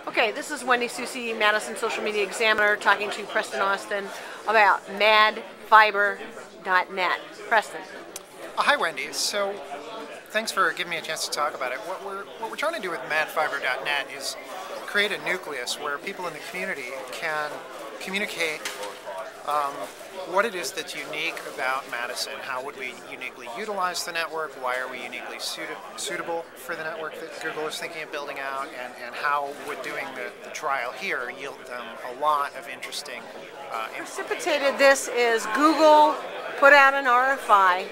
Okay, this is Wendy Susie, Madison Social Media Examiner, talking to Preston Austin about madfiber.net. Preston. Hi, Wendy. So, thanks for giving me a chance to talk about it. What we're trying to do with madfiber.net is create a nucleus where people in the community can communicate what it is that's unique about Madison. How would we uniquely utilize the network? Why are we uniquely suitable for the network that Google is thinking of building out? And how would doing the trial here yield them a lot of interesting Precipitated this is Google put out an RFI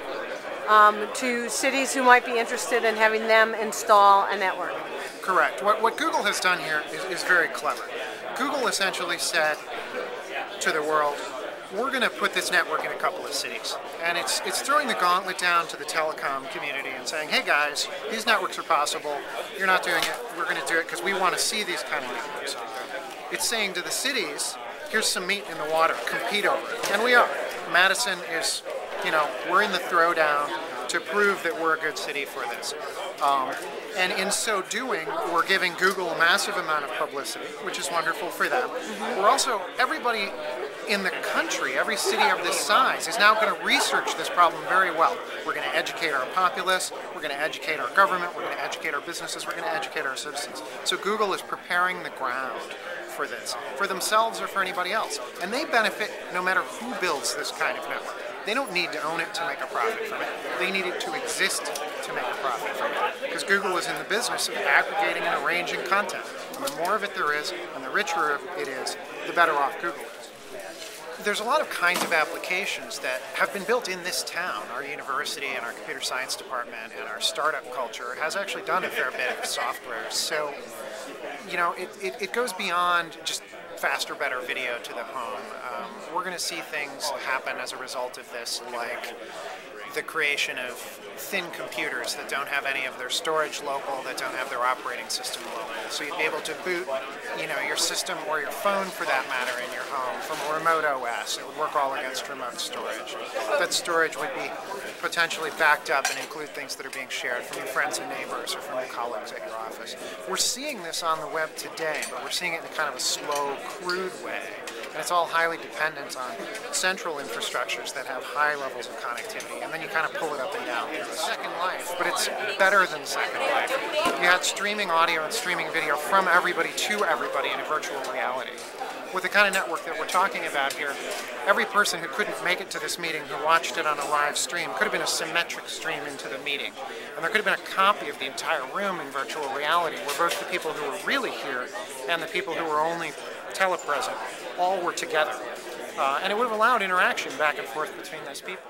to cities who might be interested in having them install a network. Correct. What Google has done here is very clever. Google essentially said to the world, we're going to put this network in a couple of cities. And it's throwing the gauntlet down to the telecom community and saying, hey guys, these networks are possible. You're not doing it. We're going to do it because we want to see these kind of networks. It's saying to the cities, here's some meat in the water. Compete over it. And we are. Madison is, we're in the throwdown to prove that we're a good city for this. And in so doing, we're giving Google a massive amount of publicity, which is wonderful for them. We're also, everybody in the country, every city of this size, is now going to research this problem very well. We're going to educate our populace, we're going to educate our government, we're going to educate our businesses, we're going to educate our citizens. So Google is preparing the ground for this, for themselves or for anybody else. And they benefit no matter who builds this kind of network. They don't need to own it to make a profit from it. They need it to exist to make a profit from it. Because Google is in the business of aggregating and arranging content. And the more of it there is, and the richer it is, the better off Google is. There's a lot of kinds of applications that have been built in this town. Our university and our computer science department and our startup culture has actually done a fair bit of software. So, it goes beyond just faster, better video to the home. We're going to see things happen as a result of this, like the creation of thin computers that don't have any of their storage local, that don't have their operating system local. So you'd be able to boot, your system or your phone, for that matter, in your home from a remote OS. It would work all against remote storage. That storage would be potentially backed up and include things that are being shared from your friends and neighbors or from your colleagues at your office. We're seeing this on the web today, but we're seeing it in kind of a slow, crude way. And it's all highly dependent on central infrastructures that have high levels of connectivity. And then you kind of pull it up and down. It's Second Life, but it's better than Second Life. You had streaming audio and streaming video from everybody to everybody in a virtual reality. With the kind of network that we're talking about here, every person who couldn't make it to this meeting, who watched it on a live stream, could have been a symmetric stream into the meeting. And there could have been a copy of the entire room in virtual reality, where both the people who were really here and the people who were only telepresent all were together. And it would have allowed interaction back and forth between those people.